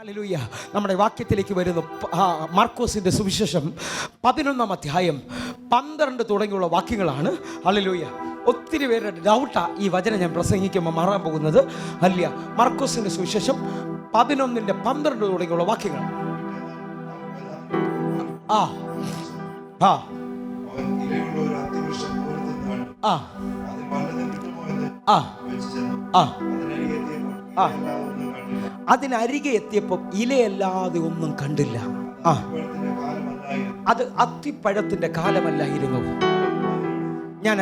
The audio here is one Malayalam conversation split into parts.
ഹല്ലേലൂയ. നമ്മുടെ വാക്യത്തിലേക്ക് വരുന്നു. മാർക്കോസിന്റെ സുവിശേഷം 11-ാം അധ്യായം 12 തുടങ്ങിയുള്ള വാക്യങ്ങളാണ്. ഹല്ലേലൂയ. ഒത്തിരി പേരുടെ ഡൗട്ടാ ഈ വചനം ഞാൻ പ്രസംഗിക്കുമ്പോൾ മാറാൻ പോകുന്നത്. അല്ല, മാർക്കോസിന്റെ സുവിശേഷം 11-12 തുടങ്ങിയുള്ള വാക്യങ്ങൾ. ആ ആ ആ ആ ആ അതിനരികെ എത്തിയപ്പോൾ ഇലയല്ലാതെ ഒന്നും കണ്ടില്ല. അത് അത്തിപ്പഴത്തിന്റെ കാലമല്ലായിരുന്നു. ഞാൻ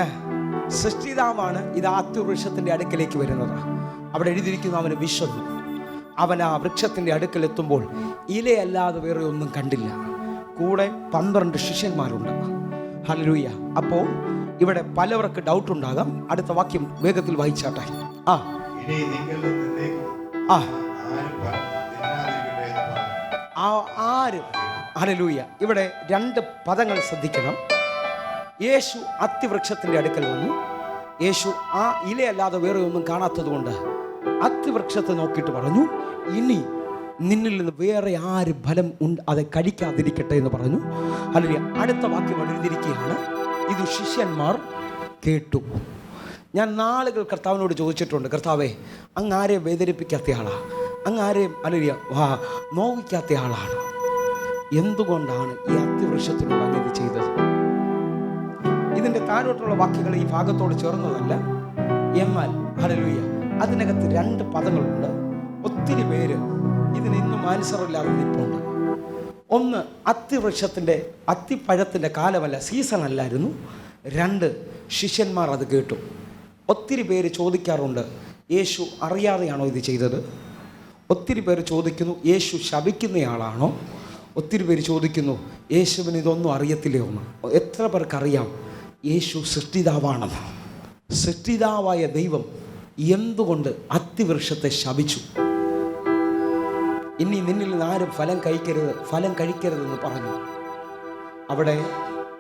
സൃഷ്ടിതാവാണ് ഇത് അത്തിവൃക്ഷത്തിന്റെ അടുക്കലേക്ക് വരുന്നത്. അവിടെ എഴുതിയിരിക്കുന്നു, അവന് വിശന്നു. അവൻ ആ വൃക്ഷത്തിന്റെ അടുക്കൽ എത്തുമ്പോൾ ഇലയല്ലാതെ വേറെ ഒന്നും കണ്ടില്ല. കൂടെ 12 ശിഷ്യന്മാരുണ്ട്. ഹല്ലേലൂയ. അപ്പോൾ ഇവിടെ പലവർക്ക് ഡൗട്ട് ഉണ്ടാകാം. അടുത്ത വാക്യം വേഗത്തിൽ വായിച്ചാട്ടെ. ആരും ഹല്ലേലൂയ. ഇവിടെ 2 പദങ്ങൾ ശ്രദ്ധിക്കണം. യേശു അത്തിവൃക്ഷത്തിന്റെ അടുക്കൽ വന്നു. യേശു ആ ഇലയല്ലാതെ വേറെ ഒന്നും കാണാത്തത് കൊണ്ട് അത്തിവൃക്ഷത്തെ നോക്കിയിട്ട് പറഞ്ഞു, ഇനി നിന്നിൽ നിന്ന് വേറെ ആര് ഫലം അത് കഴിക്കാതിരിക്കട്ടെ എന്ന് പറഞ്ഞു. ഹല്ലേലൂയ. അടുത്ത വാക്യം എഴുതിയിരിക്കുകയാണ്, ഇത് ശിഷ്യന്മാർ കേട്ടു. ഞാൻ നാളുകൾ കർത്താവിനോട് ചോദിച്ചിട്ടുണ്ട്, കർത്താവേ, അങ്ങ് ആരെയും വേദനിപ്പിക്കാത്ത ആളാ, അങ്ങ് ആരെയും ഹല്ലേലൂയ നോവിക്കാത്ത ആളാണ്. എന്തുകൊണ്ടാണ് ഈ അത്തിവൃക്ഷത്തിനോട് അങ്ങ് ഇത് ചെയ്തത്? ഇതിൻ്റെ താഴോട്ടുള്ള വാക്യങ്ങൾ ഈ ഭാഗത്തോട് ചേർന്നതല്ല. എന്നാൽ ഹല്ലേലൂയ അതിനകത്ത് 2 പദങ്ങളുണ്ട്. ഒത്തിരി പേര് ഇതിന് ഇന്നും ആൻസറില്ലാതെ നിൽപ്പുണ്ട്. ഒന്ന്, അത്തിപ്പഴത്തിൻ്റെ കാലമല്ല, സീസൺ അല്ലായിരുന്നു. 2, ശിഷ്യന്മാർ അത് കേട്ടു. ഒത്തിരി പേര് ചോദിക്കാറുണ്ട്, യേശു അറിയാതെയാണോ ഇത് ചെയ്തത്? ഒത്തിരി പേര് ചോദിക്കുന്നു, യേശു ശപിക്കുന്നയാളാണോ? ഒത്തിരി പേര് ചോദിക്കുന്നു, യേശുവിന് ഇതൊന്നും അറിയത്തില്ലേ എന്ന്. എത്ര പേർക്കറിയാം യേശു സൃഷ്ടിതാവാണെന്ന്? സൃഷ്ടിതാവായ ദൈവം എന്തുകൊണ്ട് അത്തിവൃക്ഷത്തെ ശപിച്ചു? ഇനി നിന്നിൽ നിന്ന് ആരും ഫലം കഴിക്കരുതെന്ന് പറഞ്ഞു. അവിടെ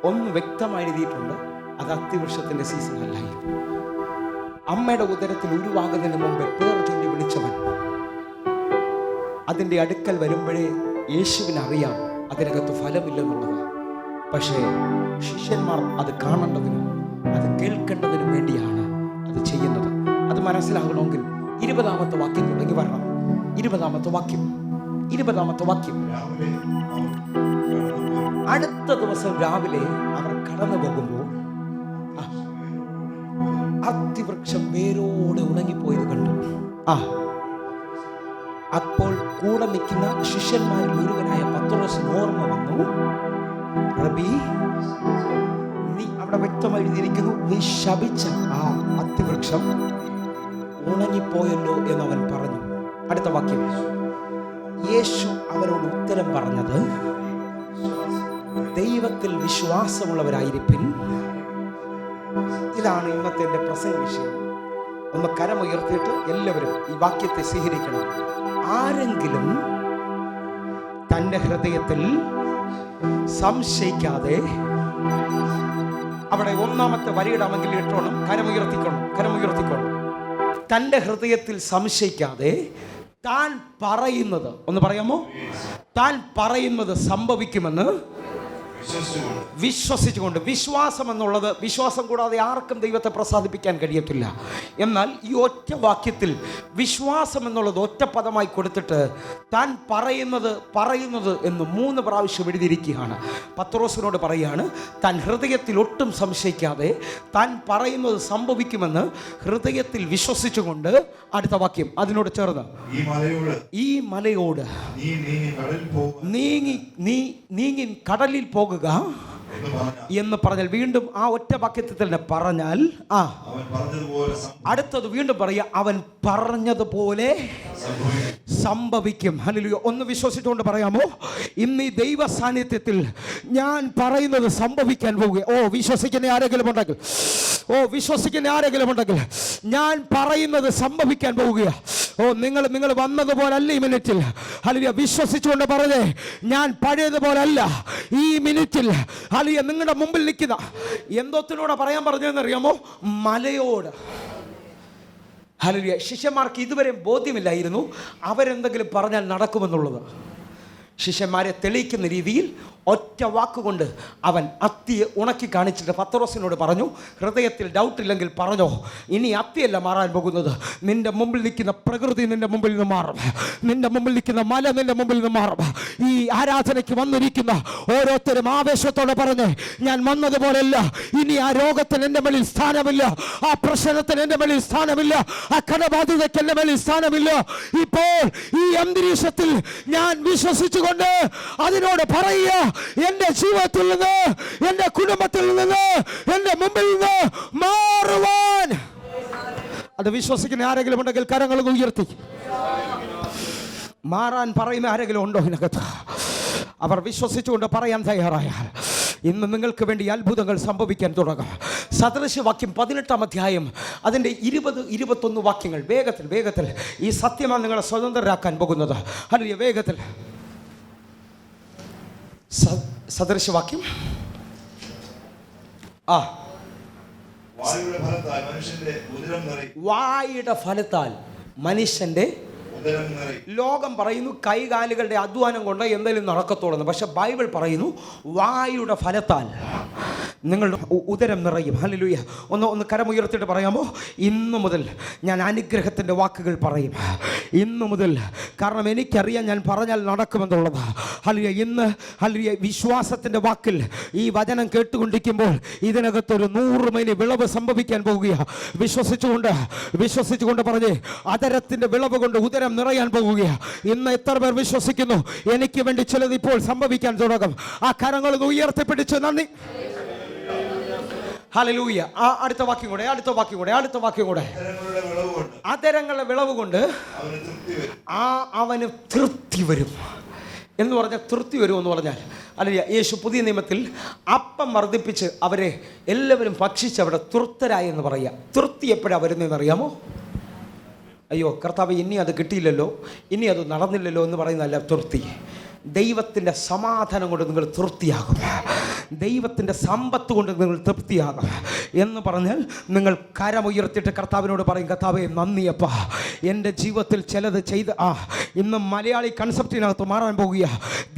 ഒന്ന് വ്യക്തമായി എഴുതിയിട്ടുണ്ട്, അത് അത്തിവൃക്ഷത്തിന്റെ സീസൺ അല്ലായിരുന്നു. അമ്മയുടെ ഉദരത്തിൽ ഉരുവാകുന്നതിന് മുമ്പ് പേർ ചൊല്ലി വിളിച്ചവൻ അതിൻ്റെ അടുക്കൽ വരുമ്പോഴേ യേശുവിനറിയാം അതിനകത്ത് ഫലമില്ലെന്നുള്ളത്. പക്ഷേ ശിഷ്യന്മാർ അത് കാണേണ്ടതിനും അത് കേൾക്കേണ്ടതിനും വേണ്ടിയാണ് അത് ചെയ്യുന്നത്. അത് മനസ്സിലാകണമെങ്കിൽ 20-ാമത്തെ വാക്യം തുടങ്ങി വരണം. 20-ാമത്തെ വാക്യം. അടുത്ത ദിവസം രാവിലെ അവർ കടന്നു പോകുമ്പോൾ അത്തിവൃക്ഷം വേരോടെ ഉണങ്ങിപ്പോയത് കണ്ടു. അപ്പോൾ കൂടെ നിൽക്കുന്ന ശിഷ്യന്മാരിൽ ഒരുവനായ പത്രോസിന് ഓർമ്മ വന്നു, റബി, നീ അവിടെ വ്യക്തമായി എഴുതിയിരിക്കുന്നു, നീ ശപിച്ച ആ അത്തിവൃക്ഷം ഉണങ്ങിപ്പോയല്ലോ എന്നവൻ പറഞ്ഞു. അടുത്ത വാക്യം, യേശു അവരോട് ഉത്തരം പറഞ്ഞത്, ദൈവത്തിൽ വിശ്വാസമുള്ളവരായിരിപ്പിൻ. ഇതാണ് ഇന്നത്തെ എൻ്റെ പ്രസംഗ വിഷയം. ഒന്ന് കരമുയർത്തിയിട്ട് എല്ലാവരും ഈ വാക്യത്തെ സ്വീകരിക്കണം. ആരെങ്കിലും തൻ്റെ ഹൃദയത്തിൽ സംശയിക്കാതെ, അവിടെ 1-ാമത്തെ വരിയിടാമെങ്കിൽ ഇട്ടോണം, കരമുയർത്തിക്കോണം. തൻ്റെ ഹൃദയത്തിൽ സംശയിക്കാതെ താൻ പറയുന്നത്, ഒന്ന് പറയാമോ? താൻ പറയുന്നത് സംഭവിക്കുമെന്ന് വിശ്വസിച്ചുകൊണ്ട്. വിശ്വാസം എന്നുള്ളത്, വിശ്വാസം കൂടാതെ ആർക്കും ദൈവത്തെ പ്രസാദിപ്പിക്കാൻ കഴിയത്തില്ല. എന്നാൽ ഈ ഒറ്റ വാക്യത്തിൽ വിശ്വാസം എന്നുള്ളത് ഒറ്റ പദമായി കൊടുത്തിട്ട് താൻ പറയുന്നത് എന്ന് 3 പ്രാവശ്യം എഴുതിയിരിക്കുകയാണ്. പത്രോസിനോട് പറയുകയാണ്, താൻ ഹൃദയത്തിൽ ഒട്ടും സംശയിക്കാതെ താൻ പറയുന്നത് സംഭവിക്കുമെന്ന് ഹൃദയത്തിൽ വിശ്വസിച്ചുകൊണ്ട്. അടുത്ത വാക്യം അതിനോട് ചേർന്ന്, ഈ മലയോട് നീങ്ങി കടലിൽ പോകുക എന്ന് പറഞ്ഞാൽ, വീണ്ടും ആ ഒറ്റ വാക്യത്തിൽ തന്നെ പറഞ്ഞാൽ, അടുത്തത് വീണ്ടും പറയുക, അവൻ പറഞ്ഞതുപോലെ സംഭവിക്കും. ഹല്ലേലൂയ. ഒന്ന് വിശ്വസിച്ചുകൊണ്ട് പറയാമോ? ഇന്ന് ഈ ദൈവ സാന്നിധ്യത്തിൽ ഞാൻ പറയുന്നത് സംഭവിക്കാൻ പോവുക. വിശ്വസിക്കുന്ന ആരെങ്കിലും ഉണ്ടെങ്കിൽ ഞാൻ പറയുന്നത് സംഭവിക്കാൻ പോവുകയാ. നിങ്ങൾ വന്നതുപോലല്ല ഈ മിനിറ്റിൽ. ഹല്ലേലൂയ. വിശ്വസിച്ചുകൊണ്ട് പറഞ്ഞേ, ഞാൻ പഴയതുപോലല്ല ഈ മിനിറ്റിൽ. ഹല്ലേലൂയ. നിങ്ങളുടെ മുമ്പിൽ നിൽക്കുന്ന എന്തോത്തിനോട് പറയാൻ പറഞ്ഞതെന്നറിയാമോ? മലയോട്. ഹല്ലേലൂയ. ശിഷ്യന്മാർക്ക് ഇതുവരെ ബോധ്യമില്ലായിരുന്നു അവരെന്തെങ്കിലും പറഞ്ഞാൽ നടക്കുമെന്നുള്ളത്. ശിഷ്യന്മാരെ തെളിയിക്കുന്ന രീതിയിൽ ഒറ്റ വാക്കുകൊണ്ട് അവൻ അത്തിയെ ഉണക്കി കാണിച്ചിട്ട് പത്രോസിനോട് പറഞ്ഞു, ഹൃദയത്തിൽ ഡൗട്ടില്ലെങ്കിൽ പറഞ്ഞോ, ഇനി അത്തിയല്ല മാറാൻ പോകുന്നത്, നിന്റെ മുമ്പിൽ നിൽക്കുന്ന പ്രകൃതി നിന്റെ മുമ്പിൽ നിന്ന് മാറും, നിന്റെ മുമ്പിൽ നിൽക്കുന്ന മല നിന്റെ മുമ്പിൽ നിന്ന് മാറും. ഈ ആരാധനയ്ക്ക് വന്നിരിക്കുന്ന ഓരോരുത്തരും ആവേശത്തോടെ പറഞ്ഞ്, ഞാൻ വന്നതുപോലെയല്ല, ഇനി ആ രോഗത്തിന് എൻ്റെ മേളിൽ സ്ഥാനമില്ല, ആ പ്രശ്നത്തിന് എൻ്റെ മേളിൽ സ്ഥാനമില്ല, ആ കടബാധ്യതയ്ക്ക് എൻ്റെ മേളിൽ സ്ഥാനമില്ല. ഇപ്പോൾ ഈ അന്തരീക്ഷത്തിൽ ഞാൻ വിശ്വസിച്ചുകൊണ്ട് അതിനോട് പറയുക, എന്റെ ജീവിതത്തിൽ നിന്ന്, എന്റെ കുടുംബത്തിൽ നിന്ന്, എന്റെ മുമ്പിൽ നിന്ന് മാറുവാൻ. അത് വിശ്വസിക്കുന്ന ആരെങ്കിലും ഉണ്ടെങ്കിൽ കരങ്ങൾ ഉയർത്തി. മാറാൻ പറയുന്ന ആരെങ്കിലും ഉണ്ടോ ഇതിനകത്ത്? അവർ വിശ്വസിച്ചുകൊണ്ട് പറയാൻ തയ്യാറായാൽ ഇന്ന് നിങ്ങൾക്ക് വേണ്ടി അത്ഭുതങ്ങൾ സംഭവിക്കാൻ തുടങ്ങും. സദൃശവാക്യം 18-ാം അധ്യായം അതിൻ്റെ 20-21 വാക്യങ്ങൾ വേഗത്തിൽ ഈ സത്യമാണ് നിങ്ങളെ സ്വതന്ത്രരാക്കാൻ പോകുന്നത്. ഹല്ലേലൂയ. വേഗത്തിൽ സദൃശവാക്യം. വായുടെ ഫലത്താൽ മനുഷ്യന്റെ ലോകം പറയുന്നു കൈകാലുകളുടെ അധ്വാനം കൊണ്ട് എന്തെങ്കിലും നടക്കത്തോളന്ന്. പക്ഷെ ബൈബിൾ പറയുന്നു വായുടെ ഫലത്താൽ നിങ്ങളുടെ ഉദരം നിറയും. ഹല്ലേലൂയ. ഒന്ന് കരമുയർത്തിയിട്ട് പറയാമോ? ഇന്നു മുതൽ ഞാൻ അനുഗ്രഹത്തിൻ്റെ വാക്കുകൾ പറയും. ഇന്നു മുതൽ, കാരണം എനിക്കറിയാം ഞാൻ പറഞ്ഞാൽ നടക്കുമെന്നുള്ളത്. ഹല്ലേലൂയ. ഇന്ന് ഹല്ലേലൂയ വിശ്വാസത്തിൻ്റെ വാക്കിൽ ഈ വചനം കേട്ടുകൊണ്ടിരിക്കുമ്പോൾ ഇതിനകത്തൊരു 100 മേനി വിളവ് സംഭവിക്കാൻ പോവുകയാണ്. വിശ്വസിച്ചുകൊണ്ട് പറഞ്ഞേ, അതരത്തിൻ്റെ വിളവ് കൊണ്ട് ഉദരം നിറയാൻ പോവുകയാണ്. ഇന്ന് എത്ര പേർ വിശ്വസിക്കുന്നു എനിക്ക് വേണ്ടി ചിലത് ഇപ്പോൾ സംഭവിക്കാൻ തുടങ്ങും? ആ കരങ്ങൾ ഉയർത്തിപ്പിടിച്ച് നന്ദി. ഹല്ലേലൂയ. അടുത്ത വാക്യം കൂടെ. അതരങ്ങളുടെ വിളവ് കൊണ്ട് അവന് തൃപ്തി വരും എന്ന് പറഞ്ഞാൽ, തൃപ്തി വരുമെന്ന് പറഞ്ഞാൽ അല്ലെങ്കിൽ യേശു പുതിയ നിയമത്തിൽ അപ്പം വർദ്ധിപ്പിച്ച് അവരെ എല്ലാവരും ഭക്ഷിച്ച് അവിടെ തൃപ്തരായി എന്ന് പറയുക. തൃപ്തി എപ്പോഴാണ് വരുന്നതെന്ന് അറിയാമോ? അയ്യോ കർത്താവ്, ഇനി അത് കിട്ടിയില്ലല്ലോ, ഇനി അത് നടന്നില്ലല്ലോ എന്ന് പറയുന്നതല്ല തൃപ്തി. ദൈവത്തിൻ്റെ സമാധാനം കൊണ്ട് നിങ്ങൾ തൃപ്തിയാകും, ദൈവത്തിൻ്റെ സമ്പത്ത് കൊണ്ട് നിങ്ങൾ തൃപ്തിയാകും എന്ന് പറഞ്ഞാൽ നിങ്ങൾ കരമുയർത്തിയിട്ട് കർത്താവിനോട് പറയും, കർത്താവേ നന്ദിയപ്പ, എൻ്റെ ജീവിതത്തിൽ ചിലത് ചെയ്ത് ഇന്ന് മലയാളി കൺസെപ്റ്റിനകത്ത് മാറാൻ പോകുക.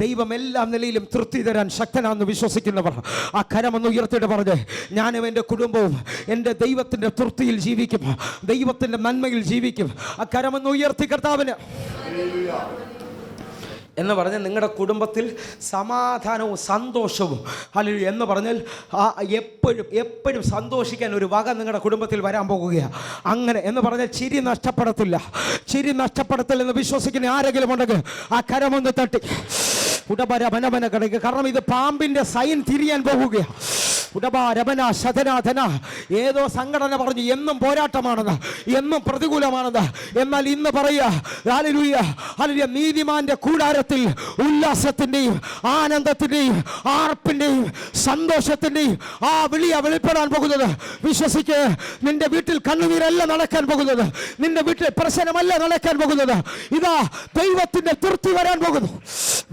ദൈവം എല്ലാ നിലയിലും തൃപ്തി തരാൻ ശക്തനാണെന്ന് വിശ്വസിക്കുന്നവർ ആ കരമൊന്ന് ഉയർത്തിയിട്ട് പറഞ്ഞ്, ഞാനും എൻ്റെ കുടുംബവും എൻ്റെ ദൈവത്തിൻ്റെ തൃപ്തിയിൽ ജീവിക്കും, ദൈവത്തിൻ്റെ നന്മയിൽ ജീവിക്കും. ആ കരമൊന്ന് ഉയർത്തി കർത്താവിന് എന്ന് പറഞ്ഞാൽ നിങ്ങളുടെ കുടുംബത്തിൽ സമാധാനവും സന്തോഷവും. ഹല്ലേലൂയ. എന്ന് പറഞ്ഞാൽ എപ്പോഴും സന്തോഷിക്കാൻ ഒരു വക നിങ്ങളുടെ കുടുംബത്തിൽ വരാൻ പോകുകയാണ്. അങ്ങനെ എന്ന് പറഞ്ഞാൽ ചിരി നഷ്ടപ്പെടത്തില്ലെന്ന് വിശ്വസിക്കുന്ന ആരെങ്കിലും ഉണ്ടെങ്കിൽ ആ കരമൊന്ന് തട്ടി ഉടപരമനമന കിടക്കുക. കാരണം ഇത് പാമ്പിൻ്റെ സൈൻ തിരിയാൻ പോകുകയാണ്. ഏതോ സംഘടന പറഞ്ഞു എന്നും പോരാട്ടമാണെന്ന്, എന്നും പ്രതികൂലമാണെന്ന്. എന്നാൽ ഇന്ന് പറയുക, ഹല്ലേലൂയ, ഹല്ലേലൂയ, നീതിമാന്റെ കൂടാരത്തിൽ ഉല്ലാസത്തിന്റെയും ആനന്ദത്തിന്റെയും ആർപ്പിന്റെയും സന്തോഷത്തിന്റെയും ആ വിളിയാ വെളിപ്പെടാൻ പോകുന്നത്. വിശ്വസിക്ക്. നിന്റെ വീട്ടിൽ കണ്ണുനീരല്ല നടക്കാൻ പോകുന്നത്, നിന്റെ വീട്ടിൽ പ്രശ്നമല്ല നടക്കാൻ പോകുന്നത്. ഇതാ ദൈവത്തിന്റെ തൃപ്തി വരാൻ പോകുന്നു.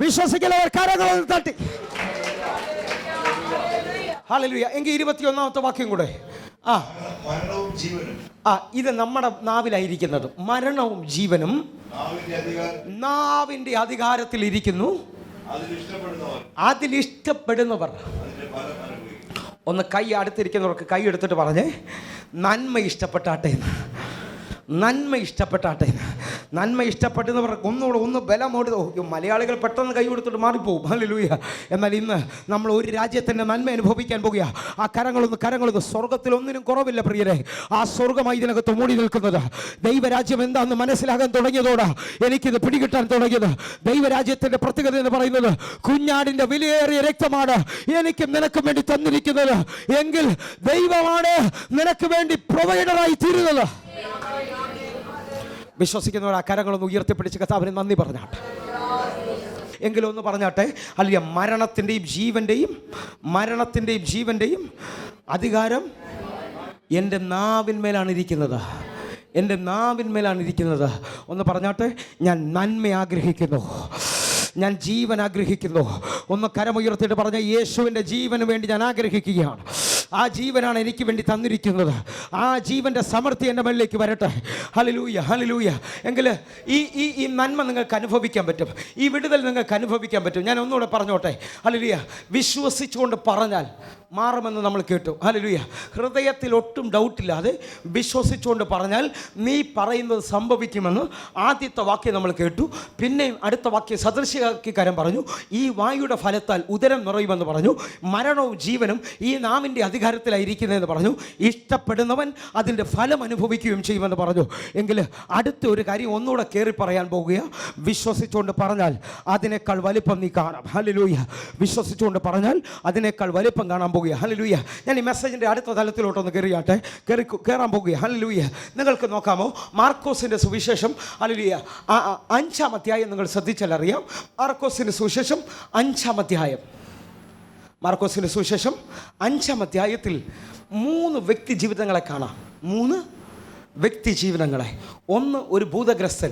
വിശ്വസിക്കുന്നവർ കരങ്ങൾ തട്ടി. ഹല്ലേലൂയ. എങ്കിൽ 21-ാമത്തെ വാക്യം കൂടെ. ഇത് നമ്മുടെ നാവിലായിരിക്കുന്നത്. മരണവും ജീവനും നാവിന്റെ അധികാരത്തിൽ ഇരിക്കുന്നു, അതിലിഷ്ടപ്പെടുന്നവർ. ഒന്ന് കൈ അടുത്തിരിക്കുന്നവർക്ക് കൈ എടുത്തിട്ട് പറഞ്ഞേ, നന്മ ഇഷ്ടപ്പെട്ടാട്ടെ. നന്മ ഇഷ്ടപ്പെടുന്നവർക്ക് ഒന്ന് ബലമോട്. മലയാളികൾ പെട്ടെന്ന് കൈ കൊടുത്തിട്ട് മാറിപ്പോവും. ഹല്ലേലൂയ. എന്നാൽ ഇന്ന് നമ്മൾ ഒരു രാജ്യത്തിൻ്റെ നന്മ അനുഭവിക്കാൻ പോകുക. ആ കരങ്ങളൊന്ന് സ്വർഗത്തിൽ ഒന്നിനും കുറവില്ല പ്രിയരെ. ആ സ്വർഗമായി ഇതിനകത്ത് മൂടി നിൽക്കുന്നത്. ദൈവരാജ്യം എന്താണെന്ന് മനസ്സിലാകാൻ തുടങ്ങിയതോടെ എനിക്കിത് പിടികിട്ടാൻ തുടങ്ങിയത്. ദൈവരാജ്യത്തിൻ്റെ പ്രത്യേകത എന്ന് പറയുന്നത് കുഞ്ഞാടിൻ്റെ വിലയേറിയ രക്തമാണ് എനിക്കും നിനക്കും വേണ്ടി തന്നിരിക്കുന്നത്. എങ്കിൽ ദൈവമാണ് നിനക്ക് വേണ്ടി പ്രൊവൈഡറായി തീരുന്നത്. വിശ്വസിക്കുന്നവർ ആ കരങ്ങളൊന്ന് ഉയർത്തിപ്പിടിച്ച് കർത്താവിന് നന്ദി പറഞ്ഞാട്ടെ. എങ്കിലും ഒന്ന് പറഞ്ഞാട്ടെ, അല്ലെങ്കിൽ മരണത്തിൻ്റെയും ജീവൻ്റെയും അധികാരം എൻ്റെ നാവിന്മേലാണ് ഇരിക്കുന്നത്. ഒന്ന് പറഞ്ഞാട്ടെ, ഞാൻ നന്മ ആഗ്രഹിക്കുന്നു, ഞാൻ ജീവൻ ആഗ്രഹിക്കുന്നു. ഒന്ന് കരമുയർത്തിയിട്ട് പറഞ്ഞ, യേശുവിൻ്റെ ജീവന് വേണ്ടി ഞാൻ ആഗ്രഹിക്കുകയാണ്. ആ ജീവനാണ് എനിക്ക് വേണ്ടി തന്നിരിക്കുന്നത്. ആ ജീവൻ്റെ സമൃദ്ധി എൻ്റെ മേളിലേക്ക് വരട്ടെ. Hallelujah, hallelujah. എങ്കിൽ ഈ നന്മ നിങ്ങൾക്ക് അനുഭവിക്കാൻ പറ്റും, ഈ വിടുതൽ നിങ്ങൾക്ക് അനുഭവിക്കാൻ പറ്റും. ഞാൻ ഒന്നുകൂടെ പറഞ്ഞോട്ടെ. ഹല്ലേലൂയ. വിശ്വസിച്ചുകൊണ്ട് പറഞ്ഞാൽ മാറുമെന്ന് നമ്മൾ കേട്ടു. ഹല്ലേലൂയ. ഹൃദയത്തിൽ ഒട്ടും ഡൗട്ടില്ലാതെ വിശ്വസിച്ചുകൊണ്ട് പറഞ്ഞാൽ നീ പറയുന്നത് സംഭവിക്കുമെന്ന് ആദ്യത്തെ വാക്യം നമ്മൾ കേട്ടു. പിന്നെയും അടുത്ത വാക്യം സദൃശകാരം പറഞ്ഞു. ഈ വായുടെ ഫലത്താൽ ഉദരം നിറയുമെന്ന് പറഞ്ഞു. മരണവും ജീവനും ഈ നാവിൻ്റെ അധികാരത്തിലായിരിക്കുന്നതെന്ന് പറഞ്ഞു. ഇഷ്ടപ്പെടുന്നവൻ അതിൻ്റെ ഫലം അനുഭവിക്കുകയും ചെയ്യുമെന്ന് പറഞ്ഞു. എങ്കിൽ അടുത്ത ഒരു കാര്യം ഒന്നുകൂടെ കയറി പറയാൻ പോകുക. വിശ്വസിച്ചുകൊണ്ട് പറഞ്ഞാൽ അതിനേക്കാൾ വലിപ്പം നീ കാണാം. ഹല്ലേലൂയ. വിശ്വസിച്ചുകൊണ്ട് പറഞ്ഞാൽ അതിനേക്കാൾ വലിപ്പം കാണാൻ പോകുക. ഹല്ലേലൂയ. ഞാൻ ഈ മെസ്സേജിൻ്റെ അടുത്ത തലത്തിലോട്ടൊന്ന് കയറാൻ പോകുക. ഹല്ലേലൂയ. നിങ്ങൾക്ക് നോക്കാമോ മാർക്കോസിൻ്റെ സുവിശേഷം ഹല്ലേലൂയ 5-ാം അധ്യായം നിങ്ങൾ ശ്രദ്ധിച്ചാൽ അറിയാം. മാർക്കോസിൻ്റെ സുവിശേഷം 5-ാം അധ്യായം. മാർക്കോസിൻ്റെ സുവിശേഷം 5-ാം അധ്യായത്തിൽ 3 വ്യക്തി ജീവിതങ്ങളെ കാണാം. 3 വ്യക്തി ജീവിതങ്ങളെ. ഒന്ന്, ഒരു ഭൂതഗ്രസ്തൻ.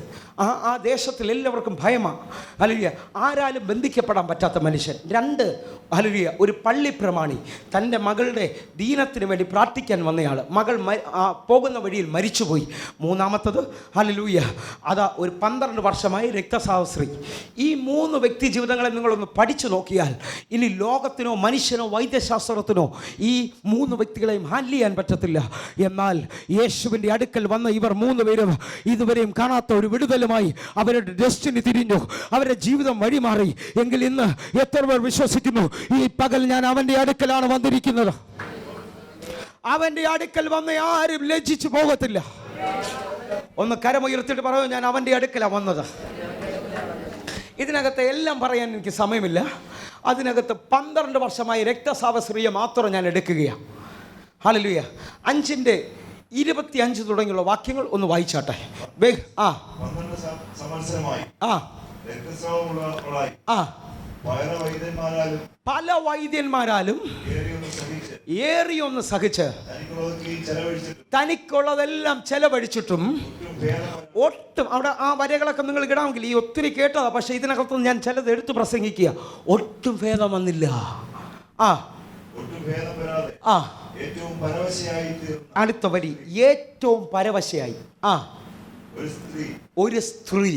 ആ ദേശത്തിൽ എല്ലാവർക്കും ഭയമാണ്. ഹല്ലേലൂയ. ആരാലും ബന്ധിക്കപ്പെടാൻ പറ്റാത്ത മനുഷ്യൻ. 2, ഹല്ലേലൂയ, ഒരു പള്ളി പ്രമാണി. തൻ്റെ മകളുടെ ദീനത്തിന് വേണ്ടി പ്രാർത്ഥിക്കാൻ വന്നയാൾ. മകൾ പോകുന്ന വഴിയിൽ മരിച്ചുപോയി. 3-ാമത്തത് ഹല്ലേലൂയ, അതാ ഒരു 12 വർഷമായി രക്തസ്രാവസ്ത്രീ. ഈ 3 വ്യക്തി ജീവിതങ്ങളെ നിങ്ങളൊന്ന് പഠിച്ചു നോക്കിയാൽ ഇനി ലോകത്തിനോ മനുഷ്യനോ വൈദ്യശാസ്ത്രത്തിനോ ഈ 3 വ്യക്തികളെയും ഹാൻഡിൽ ചെയ്യാൻ പറ്റത്തില്ല. എന്നാൽ യേശുവിൻ്റെ അടുക്കൽ വന്ന ഇവർ 3 പേരും ഇതുവരെയും കാണാത്ത ഒരു വിടുതലുമായി അവരുടെ ഡെസ്റ്റിനി തിരിഞ്ഞു. അവരുടെ ജീവിതം വഴിമാറി. എങ്കിൽ ഇന്ന് എത്ര പേർ വിശ്വസിക്കുന്നു ഈ പകൽ ഞാൻ അവൻ്റെ അടുക്കലാണ് വന്നിരിക്കുന്നത്? അവൻ്റെ അടുക്കൽ വന്ന ആരും ലജ്ജിച്ചു പോകത്തില്ല. ഒന്ന് കരമുയർത്തിട്ട് പറയൂ, ഞാൻ അവൻ്റെ അടുക്കലാണ് വന്നത്. ഇതിനകത്ത് എല്ലാം പറയാൻ എനിക്ക് സമയമില്ല. അതിനകത്ത് 12 വർഷമായി രക്തസ്രാവസ്ത്രീയെ മാത്രം ഞാൻ എടുക്കുകയാണ്. ഹല്ലേലൂയ. 5:25 തുടങ്ങിയുള്ള വാക്യങ്ങൾ ഒന്ന് വായിച്ചാട്ടെ. പല വൈദ്യന്മാരാലും ഏറിയൊന്ന് സഹിച്ച് തനിക്കുള്ളതെല്ലാം ചെലവഴിച്ചിട്ടും ഒട്ടും, അവിടെ ആ വരകളൊക്കെ നിങ്ങൾ ഇടാമെങ്കിൽ ഈ ഒത്തിരി കേട്ടതാ, പക്ഷെ ഇതിനകത്ത് ഞാൻ ചിലത് എടുത്തു പ്രസംഗിക്കുക. ഒട്ടും ഭേദം വന്നില്ല. അടുത്ത വരി, ഏറ്റവും പരവശയായി ഒരു സ്ത്രീ.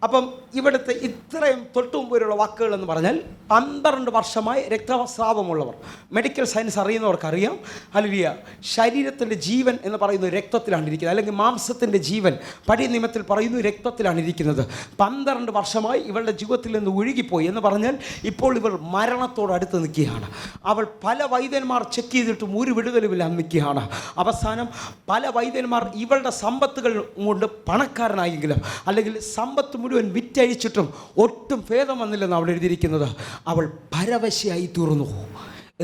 അപ്പം ഇവിടുത്തെ ഇത്രയും തൊട്ടു മുമ്പുള്ള വാക്കുകൾ എന്ന് പറഞ്ഞാൽ 12 വർഷമായി രക്തസ്രാവമുള്ളവർ. മെഡിക്കൽ സയൻസ് അറിയുന്നവർക്കറിയാം. ഹല്ലേലൂയ. ശരീരത്തിൻ്റെ ജീവൻ എന്ന് പറയുന്നത് രക്തത്തിലാണ് ഇരിക്കുന്നത്, അല്ലെങ്കിൽ മാംസത്തിൻ്റെ ജീവൻ പഴയ നിയമത്തിൽ പറയുന്നു രക്തത്തിലാണ് ഇരിക്കുന്നത്. 12 വർഷമായി ഇവളുടെ ജീവിതത്തിൽ നിന്ന് ഒഴുകിപ്പോയി എന്ന് പറഞ്ഞാൽ ഇപ്പോൾ ഇവൾ മരണത്തോടടുത്ത് നിൽക്കുകയാണ്. അവൾ പല വൈദ്യന്മാർ ചെക്ക് ചെയ്തിട്ടും ഒരു വിടുതലുമില്ല നിൽക്കുകയാണ്. അവസാനം പല വൈദ്യന്മാർ ഇവളുടെ സമ്പത്തുകൾ കൊണ്ട് പണക്കാരനായെങ്കിലും അല്ലെങ്കിൽ സമ്പത്ത് മുഴുവൻ വിറ്റഴിച്ചിട്ടും ഒട്ടും ഭേദം വന്നില്ലെന്ന് അവൾ എഴുതിയിരിക്കുന്നത്. അവൾ പരവശയായി തീർന്നു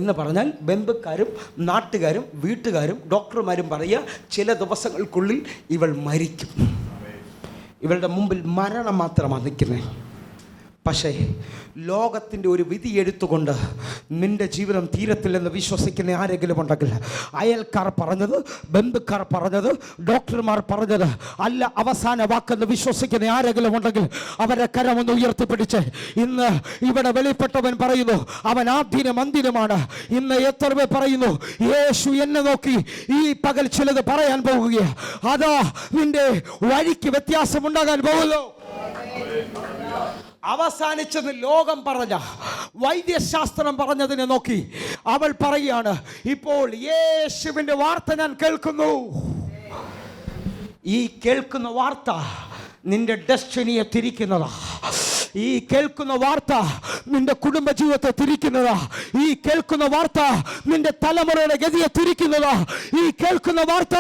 എന്ന് പറഞ്ഞാൽ ബന്ധുക്കാരും നാട്ടുകാരും വീട്ടുകാരും ഡോക്ടർമാരും പറയുക ചില ദിവസങ്ങൾക്കുള്ളിൽ ഇവൾ മരിക്കും. ഇവളുടെ മുമ്പിൽ മരണം മാത്രമാണ് നിൽക്കുന്നത്. പക്ഷേ ലോകത്തിൻ്റെ ഒരു വിധി എടുത്തുകൊണ്ട് നിൻ്റെ ജീവിതം തീരത്തില്ലെന്ന് വിശ്വസിക്കുന്ന ആരെങ്കിലും ഉണ്ടെങ്കിൽ, അയൽക്കാർ പറഞ്ഞത്, ബന്ധുക്കാർ പറഞ്ഞത്, ഡോക്ടർമാർ പറഞ്ഞത് അല്ല അവസാന വാക്കെന്ന് വിശ്വസിക്കുന്ന ആരെങ്കിലും ഉണ്ടെങ്കിൽ അവരെ കരമൊന്ന് ഉയർത്തിപ്പിടിച്ച് ഇന്ന് ഇവിടെ വെളിപ്പെട്ടവൻ പറയുന്നു അവൻ ആദ്യനും അന്തിനുമാണ്. ഇന്ന് എത്ര പേർ പറയുന്നു യേശു എന്നെ നോക്കി ഈ പകൽ ചിലത് പറയാൻ പോകുകയാണ്. അതാ നിന്റെ വഴിക്ക് വ്യത്യാസമുണ്ടാകാൻ പോകുന്നു. അവസാനിച്ചെന്ന് ലോകം പറഞ്ഞ, വൈദ്യശാസ്ത്രം പറഞ്ഞതിനെ നോക്കി അവൾ പറയുകയാണ് ഇപ്പോൾ യേശുവിൻ്റെ വാർത്ത ഞാൻ കേൾക്കുന്നു. ഈ കേൾക്കുന്ന വാർത്ത നിന്റെ ഡെസ്റ്റിനിയെ തിരിക്കുന്നതാ. ഈ കേൾക്കുന്ന വാർത്ത നിന്റെ കുടുംബജീവിതത്തെ തിരിക്കുന്നതാ. ഈ കേൾക്കുന്ന വാർത്ത നിന്റെ തലമുറയുടെ ഗതിയെ തിരിക്കുന്നതാ. ഈ കേൾക്കുന്ന വാർത്ത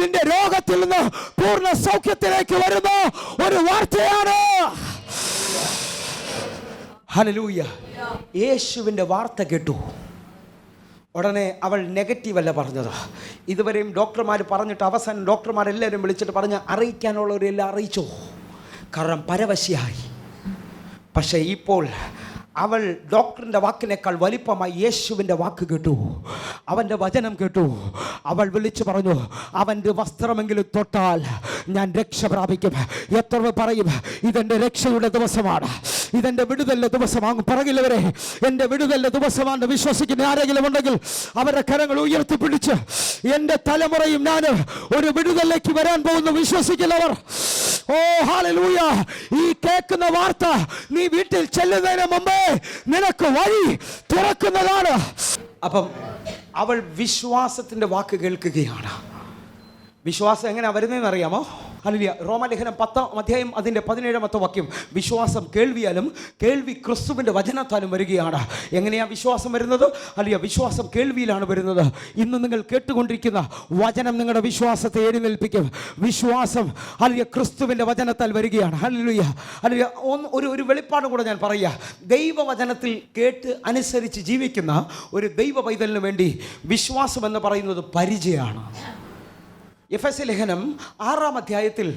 നിന്റെ രോഗത്തിൽ നിന്ന് പൂർണ്ണ സൗഖ്യത്തിലേക്ക് വരുന്ന ഒരു വാർത്തയാണ്. ഹല്ലേലൂയ. യേശുവിൻ്റെ വാർത്ത കേട്ടു. ഉടനെ അവൾ നെഗറ്റീവല്ല പറഞ്ഞത്. ഇതുവരെയും ഡോക്ടർമാർ പറഞ്ഞിട്ട് അവസാനം ഡോക്ടർമാരെല്ലാവരും വിളിച്ചിട്ട് പറഞ്ഞ് അറിയിക്കാനുള്ളവരെല്ലാം അറിയിച്ചു. കാരണം പരവശയായി. പക്ഷേ ഇപ്പോൾ അവൾ ഡോക്ടറിൻ്റെ വാക്കിനേക്കാൾ വലിപ്പമായി യേശുവിൻ്റെ വാക്ക് കേട്ടു, അവൻ്റെ വചനം കേട്ടു. അവൾ വിളിച്ചു പറഞ്ഞു, അവൻ്റെ വസ്ത്രമെങ്കിലും തൊട്ടാൽ ഞാൻ രക്ഷ പ്രാപിക്കും. എത്ര പറയും, ഇതെൻ്റെ രക്ഷയുടെ ദിവസമാണ്, ഇതെൻ്റെ വിടുതലിൻ്റെ ദിവസമാണ്. പറകില്ലവരെ, എൻ്റെ വിടുതലിൻ്റെ ദിവസമാണ് വിശ്വസിക്കുന്ന ആരെങ്കിലും ഉണ്ടെങ്കിൽ അവരുടെ കരങ്ങൾ ഉയർത്തിപ്പിടിച്ച്, എൻ്റെ തലമുറയും ഞാൻ ഒരു വിടുതലിലേക്ക് വരാൻ പോകുന്നു വിശ്വസിക്കുന്നവർ. ഓ ഹല്ലേലൂയ. ഈ കേൾക്കുന്ന വാർത്ത നീ വീട്ടിൽ ചെല്ലുന്നതിന് മുമ്പേ നിനക്ക് വഴി തുറക്കുന്നതാണ്. അപ്പം അവൾ വിശ്വാസത്തിൻ്റെ വാക്ക് കേൾക്കുകയാണ്. വിശ്വാസം എങ്ങനെ വരുന്നതെന്ന് അറിയാമോ? ഹല്ലേലൂയ. റോമാലേഖനം 10-ാം അധ്യായം അതിൻ്റെ 17-ാമത്തെ വാക്യം, വിശ്വാസം കേൾവിയാലും കേൾവി ക്രിസ്തുവിൻ്റെ വചനത്താലും വരികയാണ്. എങ്ങനെയാണ് വിശ്വാസം വരുന്നത്? ഹല്ലേലൂയ. വിശ്വാസം കേൾവിയിലാണ് വരുന്നത്. ഇന്ന് നിങ്ങൾ കേട്ടുകൊണ്ടിരിക്കുന്ന വചനം നിങ്ങളുടെ വിശ്വാസത്തെ എഴുന്നേൽപ്പിക്കും. വിശ്വാസം ഹല്ലേലൂയ ക്രിസ്തുവിൻ്റെ വചനത്താൽ വരികയാണ്. ഹല്ലേലൂയ. ഹല്ലേലൂയ. ഒരു വെളിപ്പാട് കൂടെ ഞാൻ പറയുക. ദൈവവചനത്തിൽ കേട്ട് അനുസരിച്ച് ജീവിക്കുന്ന ഒരു ദൈവ പൈതലിന് വേണ്ടി വിശ്വാസം എന്ന് പറയുന്നത് പരിചയമാണ്. എഫെസ്യ ലേഖനം 6-ാം അധ്യായത്തിൽ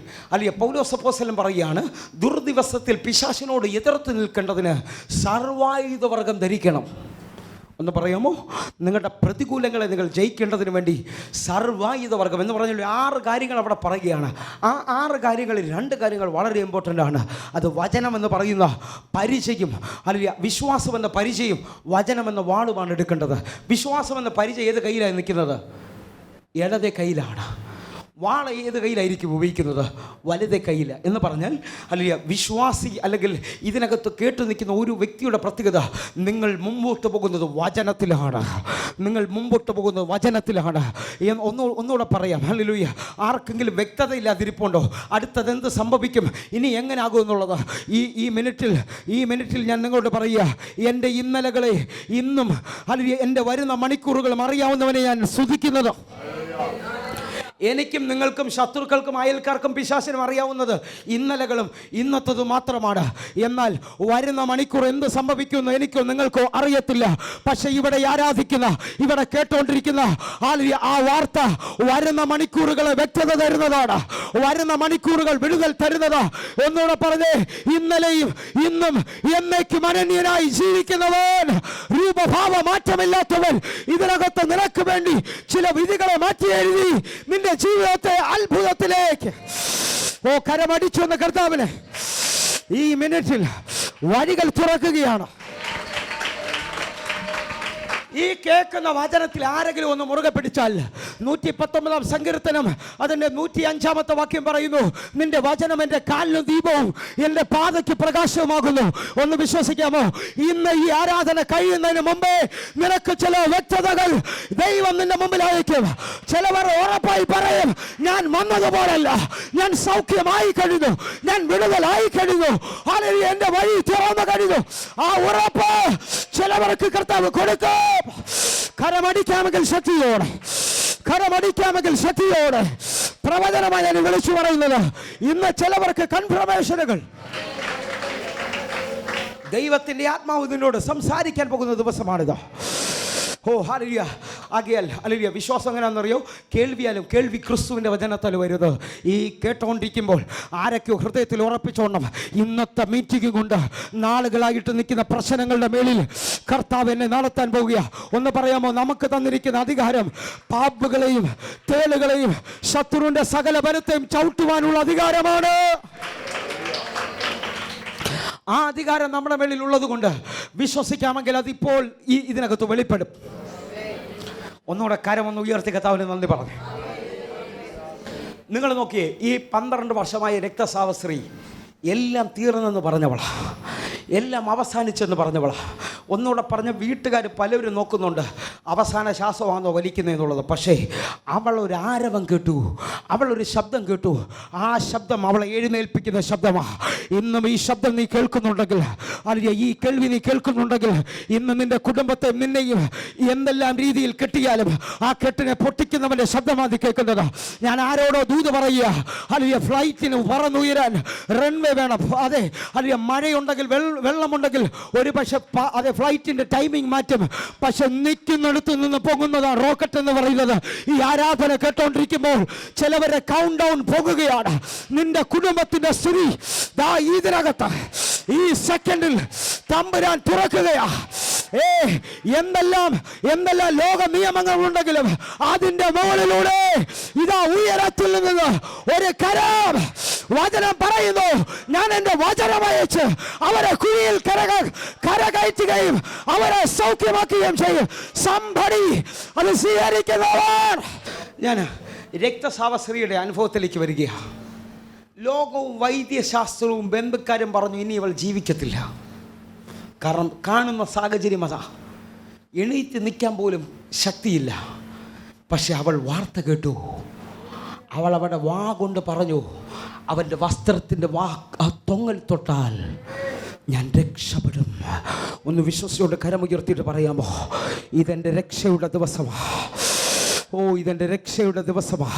പൗലോസ് അപ്പോസ്തലൻ പറയുകയാണ്, ദുർദിവസത്തിൽ പിശാചിനോട് എതിർത്ത് നിൽക്കേണ്ടതിന് സർവായുധവർഗം ധരിക്കണം. ഒന്ന് പറയാമോ? നിങ്ങളുടെ പ്രതികൂലങ്ങളെ നിങ്ങൾ ജയിക്കേണ്ടതിന് വേണ്ടി സർവായുധവർഗം എന്ന് പറഞ്ഞാൽ 6 കാര്യങ്ങൾ അവിടെ പറയുകയാണ്. ആ 6 കാര്യങ്ങളിൽ 2 കാര്യങ്ങൾ വളരെ ഇമ്പോർട്ടൻ്റ് ആണ്. അത് വചനം എന്ന് പറയുന്ന പരിചയം, അല്ലെങ്കിൽ വിശ്വാസം എന്ന പരിചയം, വചനം എന്ന വാളുമാണ് എടുക്കേണ്ടത്. വിശ്വാസം എന്ന പരിചയം ഏത് കയ്യിലാണ് നിൽക്കുന്നത്? ഇടതേ കയ്യിലാണ്. വാള ഏത് കയ്യിലായിരിക്കും ഉപയോഗിക്കുന്നത്? വലതേ കയ്യിൽ. എന്ന് പറഞ്ഞാൽ അല്ലെങ്കിൽ വിശ്വാസി അല്ലെങ്കിൽ ഇതിനകത്ത് കേട്ടു നിൽക്കുന്ന ഒരു വ്യക്തിയുടെ പ്രത്യേകത, നിങ്ങൾ മുമ്പോട്ട് പോകുന്നത് വചനത്തിലാണ്. നിങ്ങൾ മുമ്പോട്ട് പോകുന്നത് വചനത്തിലാണ്. ഒന്നുകൂടെ പറയാം. ഹല്ലേലൂയ. ആർക്കെങ്കിലും വ്യക്തതയില്ലാതിരിപ്പുണ്ടോ? അടുത്തതെന്ത് സംഭവിക്കും, ഇനി എങ്ങനെ ആകും എന്നുള്ളത് ഈ മിനിറ്റിൽ ഞാൻ നിങ്ങളോട് പറയുക. എൻ്റെ ഇന്നലകളെ ഇന്നും അല്ലെങ്കിൽ എൻ്റെ വരുന്ന മണിക്കൂറുകളും അറിയാവുന്നവനെ ഞാൻ സ്തുതിക്കുന്നത്. എനിക്കും നിങ്ങൾക്കും ശത്രുക്കൾക്കും അയൽക്കാർക്കും പിശാചിനും അറിയാവുന്നത് ഇന്നലകളും ഇന്നത്തത് മാത്രമാണ്. എന്നാൽ വരുന്ന മണിക്കൂർ എന്ത് സംഭവിക്കുമെന്ന് എനിക്കോ നിങ്ങൾക്കോ അറിയത്തില്ല. പക്ഷെ ഇവിടെ ആരാധിക്കുന്ന, ഇവിടെ കേട്ടുകൊണ്ടിരിക്കുന്ന ആ വാർത്ത വരുന്ന മണിക്കൂറുകളെ വ്യക്തത തരുന്നതാണ്. വരുന്ന മണിക്കൂറുകൾ വിടുതൽ തരുന്നത്. ഒന്നുകൂടെ പറഞ്ഞേ, ഇന്നലെയും ഇന്നും എന്നേക്കും അനന്യനായി ജീവിക്കുന്നവൻ, രൂപഭാവ മാറ്റമില്ലാത്തവൻ, ഇതിനകത്ത് നിനക്ക് വേണ്ടി ചില വിധികളെ മാറ്റി എഴുതി നിന്റെ ജീവിതത്തെ അത്ഭുതത്തിലേക്ക് കരമടിച്ചു എന്ന കർത്താവിനെ ഈ മിനിറ്റിൽ വഴികൾ തുറക്കുകയാണ്. ഈ കേൾക്കുന്ന വചനത്തിൽ ആരെങ്കിലും ഒന്ന് മുറുകെ പിടിച്ചാൽ 119-ാം സങ്കീർത്തനം അതിൻ്റെ 105-ാമത്തെ വാക്യം പറയുന്നു, നിന്റെ വചനം എൻ്റെ കാലിനും ദീപവും എൻ്റെ പാതയ്ക്ക് പ്രകാശവുമാകുന്നു. ഒന്ന് വിശ്വസിക്കാമോ? ഇന്ന് ഈ ആരാധന കഴിയുന്നതിന് മുമ്പേ നിനക്ക് ചില വ്യക്തതകൾ ദൈവം നിന്റെ മുമ്പിൽ അയക്കും. ചിലവർ ഉറപ്പായി പറയും, ഞാൻ വന്നതുപോലല്ല, ഞാൻ സൗഖ്യമായി കഴിഞ്ഞു, ഞാൻ വിടുതലായി കഴിഞ്ഞു, അല്ലെങ്കിൽ എൻ്റെ വഴി തുറന്നു കഴിഞ്ഞു. ആ ഉറപ്പ് ചിലവർക്ക് കർത്താവ് കൊടുക്കും. കരമടിക്കാമെങ്കിൽ ശക്തിയോടെ പ്രവചനമായി ഞാൻ വിളിച്ചു പറയുന്നത്, ഇന്ന് ചിലവർക്ക് കൺഫർമേഷനുകൾ ദൈവത്തിന്റെ ആത്മാവ് നിന്നോട് സംസാരിക്കാൻ പോകുന്ന ദിവസമാണിത്. ഓ ഹല്ലേലൂയ. ആകയാൽ ഹല്ലേലൂയ. വിശ്വാസം എങ്ങനെയാണെന്നറിയോ? കേൾവിയാലും കേൾവി ക്രിസ്തുവിൻ്റെ വചനത്താൽ വരുന്നത്. ഈ കേട്ടുകൊണ്ടിരിക്കുമ്പോൾ ആരൊക്കെയോ ഹൃദയത്തിൽ ഉറപ്പിച്ചോണം, ഇന്നത്തെ മീറ്റിംഗ് കൊണ്ട് നാളുകളായിട്ട് നിൽക്കുന്ന പ്രശ്നങ്ങളുടെ മേളിൽ കർത്താവ് എന്നെ നടത്താൻ പോവുക. ഒന്ന് പറയാമോ? നമുക്ക് തന്നിരിക്കുന്ന അധികാരം പാമ്പുകളെയും തേളുകളെയും ശത്രുവിൻ്റെ സകല ബലത്തെയും ചവിട്ടുവാനുള്ള അധികാരമാണ്. ആ അധികാരം നമ്മുടെ മേളിൽ ഉള്ളത് കൊണ്ട് വിശ്വസിക്കാമെങ്കിൽ അതിപ്പോൾ ഇതിനകത്ത് വെളിപ്പെടും. ഒന്നുകൂടെ കരമൊന്ന് ഉയർത്തി കർത്താവിന് നന്ദി പറഞ്ഞു. നിങ്ങൾ നോക്കിയേ, ഈ 12 വർഷമായ രക്തസ്രാവ സ്ത്രീ എല്ലാം തീർന്നെന്ന് പറഞ്ഞവളാ, എല്ലാം അവസാനിച്ചെന്ന് പറഞ്ഞവളാ. ഒന്നുകൂടെ പറഞ്ഞ, വീട്ടുകാർ പലരും നോക്കുന്നുണ്ട് അവസാന ശ്വാസമാണോ വലിക്കുന്നതെന്നുള്ളത്. പക്ഷേ അവൾ ഒരു ആരവം കേട്ടു, അവളൊരു ശബ്ദം കേട്ടു. ആ ശബ്ദം അവളെ എഴുന്നേൽപ്പിക്കുന്ന ശബ്ദമാണ്. ഇന്നും ഈ ശബ്ദം നീ കേൾക്കുന്നുണ്ടെങ്കിൽ, അല്ലെങ്കിൽ ഈ കേൾവി നീ കേൾക്കുന്നുണ്ടെങ്കിൽ, ഇന്ന് നിന്റെ കുടുംബത്തെ നിന്നെയും എന്തെല്ലാം രീതിയിൽ കെട്ടിയാലും ആ കെട്ടിനെ പൊട്ടിക്കുന്നവൻ്റെ ശബ്ദമാണ് നീ കേൾക്കുന്നത്. ഞാൻ ആരോടോ ദൂത് പറയുക, അല്ലെങ്കിൽ ഫ്ലൈറ്റിന് പറന്നുയരാൻ റൺവേ വേണം. അതെ, അല്ലെങ്കിൽ മഴയുണ്ടെങ്കിൽ വെള്ളമുണ്ടെങ്കിൽ ഒരു പക്ഷെ അതെ ഫ്ലൈറ്റിന്റെ ടൈമിംഗ് മാറ്റും. പക്ഷെ നിൽക്കുന്നിടത്ത് നിന്ന് പോകുന്നതാണ് റോക്കറ്റ് എന്ന് പറയുന്നത്. ഈ ആരാധന കേട്ടോണ്ടിരിക്കുമ്പോൾ ചിലവരെ കൗണ്ട് ഡൗൺ പോകുകയാണ്. നിന്റെ കുടുംബത്തിന്റെ സ്ഥിതി ഇതിനകത്ത് ഈ സെക്കൻഡിൽ തമ്പുരാൻ തുറക്കുകയാ. എന്തെല്ലാം ലോക നിയമങ്ങൾ ഉണ്ടെങ്കിലും അതിന്റെ മുകളിലൂടെ ഇതാ ഉയരത്തിൽ നിന്ന് ഒരു കരം വചനം പറയുന്നു, ഞാൻ എന്റെ വചനം അയച്ച് അവരെ കുഴിയിൽ കരകയറ്റുകയും അവരെ സൗഖ്യമാക്കുകയും ചെയ്യും. സംഭടി അത് സ്വീകരിക്കുന്നവർ. ഞാൻ രക്തസാവസ്ത്രീയുടെ അനുഭവത്തിലേക്ക് വരികയാണ്. ലോകവും വൈദ്യശാസ്ത്രവും ബന്ധുക്കാരും പറഞ്ഞു ഇനി ഇവൾ ജീവിക്കത്തില്ല. കാരണം കാണുന്ന സാഹചര്യം അതാ, എണീറ്റ് നിൽക്കാൻ പോലും ശക്തിയില്ല. പക്ഷെ അവൾ വാർത്ത കേട്ടു. അവൾ അവരുടെ വാ കൊണ്ട് പറഞ്ഞു, അവൻ്റെ വസ്ത്രത്തിൻ്റെ തൊങ്ങൽ തൊട്ടാൽ ഞാൻ രക്ഷപ്പെടും. ഒന്ന് വിശ്വസിച്ചുകൊണ്ട് കരമുയർത്തിയിട്ട് പറയാമോ, ഇതെൻ്റെ രക്ഷയുടെ ദിവസമാ. ഇതെൻ്റെ രക്ഷയുടെ ദിവസമാ.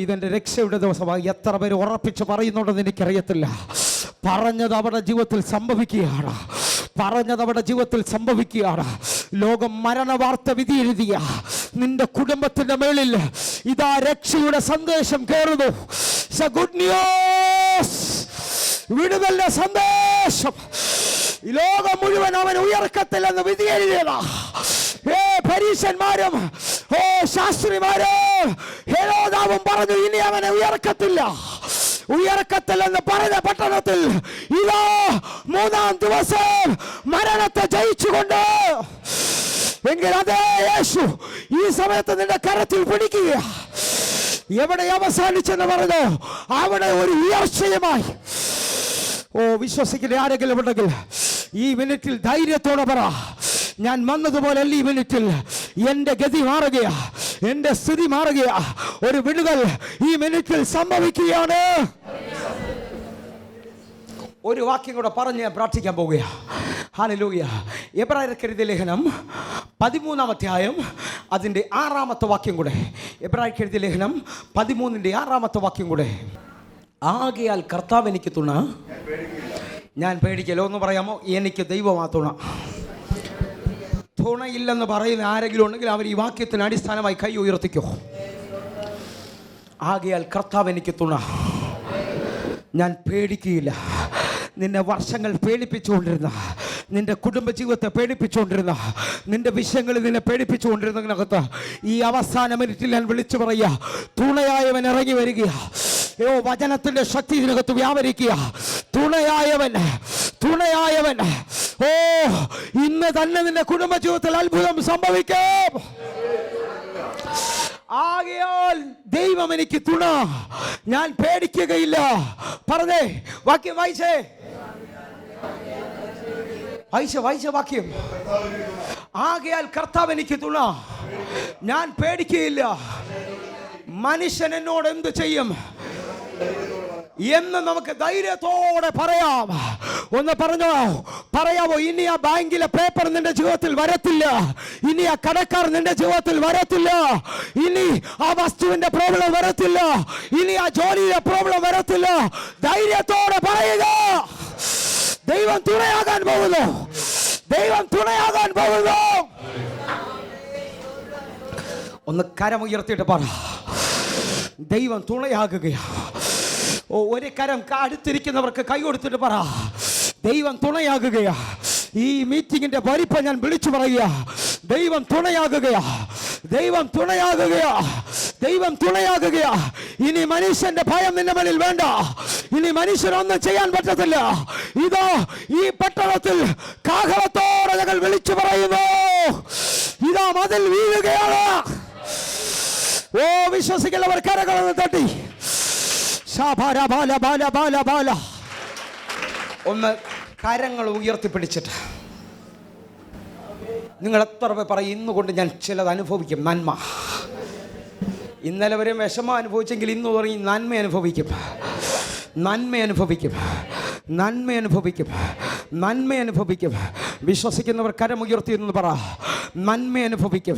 ഇതെൻ്റെ രക്ഷയുടെ ദിവസമാണ്. എത്ര പേര് ഉറപ്പിച്ച് പറയുന്നുണ്ടെന്ന് എനിക്കറിയത്തില്ല. പറഞ്ഞത് അവരുടെ ജീവിതത്തിൽ സംഭവിക്കുകയാണ്. ലോകം മരണ വാർത്ത വിധി എഴുതിയ നിന്റെ കുടുംബത്തിന്റെ മേളിൽ ഇതാ രക്ഷയുടെ സന്ദേശം കയറുന്നു. ഗുഡ് ന്യൂസ്, വിടുതലിന്റെ സന്ദേശം. ലോകം മുഴുവൻ അവൻ ഉയർക്കത്തില്ലെന്ന് വിധി എഴുതിയതാ. പരീശന്മാരും ശാസ്ത്രിമാരും ഹെരോദാവും പറഞ്ഞു ഇനി അവനെ ഉയർക്കത്തില്ലെന്ന് പറഞ്ഞ പട്ടണത്തിൽ ഇതാ 3-ാം ദിവസം മരണത്തെ ജയിച്ചുകൊണ്ട് എങ്കിൽ അതേ യേശു ഈ സമയത്ത് നിന്റെ കരത്തിൽ പിടിക്കുക. എവിടെ അവസാനിച്ചെന്ന് പറഞ്ഞു അവിടെ ഒരു ഉയർച്ചയുമായി. വിശ്വസിക്കുന്ന ആരെങ്കിലും ഉണ്ടെങ്കിൽ ഈ മിനിറ്റിൽ ധൈര്യത്തോടെ പറ, ഞാൻ വന്നതുപോലെ ഈ മിനിറ്റിൽ എൻ്റെ ഗതി മാറുകയാ, എൻ്റെ സ്ഥിതി മാറുകയാ. ഒരു വിടുതൽ ഈ മിനിറ്റിൽ സംഭവിക്കുകയാണ്. ഒരു വാക്യം കൂടെ പറഞ്ഞ് പ്രാർത്ഥിക്കാൻ പോവുകയാ. ഹല്ലേലൂയ. എബ്രായർക്ക് എഴുതിയ ലേഖനം 13-ാം അധ്യായം അതിൻ്റെ 6-ാമത്തെ വാക്യം കൂടെ. എബ്രായർക്ക് എഴുതിയ ലേഖനം 13-ന്റെ 6-ാമത്തെ വാക്യം കൂടെ. ആകയാൽ കർത്താവ് എനിക്ക് തുണ, ഞാൻ പേടിക്കലോ എന്ന് പറയാമോ? എനിക്ക് ദൈവമാ തുണ. തുണയില്ലെന്ന് പറയുന്ന ആരെങ്കിലും ഉണ്ടെങ്കിൽ അവർ ഈ വാക്യത്തിന് അടിസ്ഥാനമായി കൈ ഉയർത്തിക്കോ. ആകയാൽ കർത്താവ് എനിക്ക് തുണ, ഞാൻ പേടിക്കുകയില്ല. നിന്നെ വർഷങ്ങൾ പേടിപ്പിച്ചുകൊണ്ടിരുന്ന, നിന്റെ കുടുംബജീവിതത്തെ പേടിപ്പിച്ചുകൊണ്ടിരുന്ന, നിന്റെ വിഷയങ്ങളിൽ നിന്നെ പേടിപ്പിച്ചുകൊണ്ടിരുന്നതിനകത്ത് ഈ അവസാന മിനിറ്റിൽ ഞാൻ വിളിച്ചു പറയുക, തുണയായവൻ ഇറങ്ങി വരിക. വചനത്തിന്റെ ശക്തി ഇതിനകത്ത് വ്യാപരിക്കുക. തുണയായവൻ ഇന്ന് തന്നെ നിന്റെ കുടുംബജീവിതത്തിൽ അത്ഭുതം സംഭവിക്കും. ആകയാൽ ദൈവം എനിക്ക് തുണ, ഞാൻ പേടിക്കുകയില്ല. പറഞ്ഞേ, വാക്യം വായിച്ചേ വാക്യം. ആകയാൽ കർത്താവ് എനിക്ക് തുണ, ഞാൻ പേടിക്കുകയില്ല. മനുഷ്യൻ എന്നോട് എന്ത് ചെയ്യും എന്ന് നമുക്ക് ധൈര്യത്തോടെ പറയാം. ഒന്ന് പറയാമോ? ഇനി ആ ബാങ്കിലെ പേപ്പർ നിന്റെ ജീവിതത്തിൽ വരത്തില്ല. ഇനി ആ കടക്കാർ നിന്റെ ജീവിതത്തിൽ വരത്തില്ല. ഇനി ആ വസ്തുവിന്റെ പ്രോബ്ലം വരത്തില്ല. ഇനി ആ ജോലിയുടെ പ്രോബ്ലം വരത്തില്ല. ധൈര്യത്തോടെ പറയുക, ദൈവം തുണയാകാൻ പോകുന്നു. ഒന്ന് കരമുയർത്തിയിട്ട് പറ, ദൈവം തുണയാകുകയാ. ഒരു കരം അടുത്തിരിക്കുന്നവർക്ക് കൈ കൊടുത്തിട്ട് പറ, ദൈവം തുണയാകുകയാ. ഈ മീറ്റിംഗിന്റെ വലിപ്പം ഞാൻ വിളിച്ചു പറയുക, ദൈവം തുണയാകുകയാ. ഇനി മനുഷ്യന്റെ ഭയം നിന്റെ മേലിൽ വേണ്ട. ഇനി മനുഷ്യരൊന്നും ചെയ്യാൻ പറ്റത്തില്ല. ഇതോ ഈ പട്ടണത്തിൽ കാഹളത്തോടെ ഞങ്ങൾ വിളിച്ചു പറയുന്നു, ഇതാ മതിൽ വീഴുകയാണ്. വിശ്വസിക്കുന്നവർ കരകളൊന്ന് തട്ടി ഒന്ന് കരങ്ങൾ ഉയർത്തിപ്പിടിച്ചിട്ട് നിങ്ങൾ എത്ര പേർ പറയും, ഇന്നുകൊണ്ട് ഞാൻ ചിലത് അനുഭവിക്കും. നന്മ. ഇന്നലെ വരെ വിഷമം അനുഭവിച്ചെങ്കിൽ ഇന്ന് തുടങ്ങി നന്മ അനുഭവിക്കും. വിശ്വസിക്കുന്നവർ കരമുയർത്തി എന്ന് പറ, നന്മ അനുഭവിക്കും.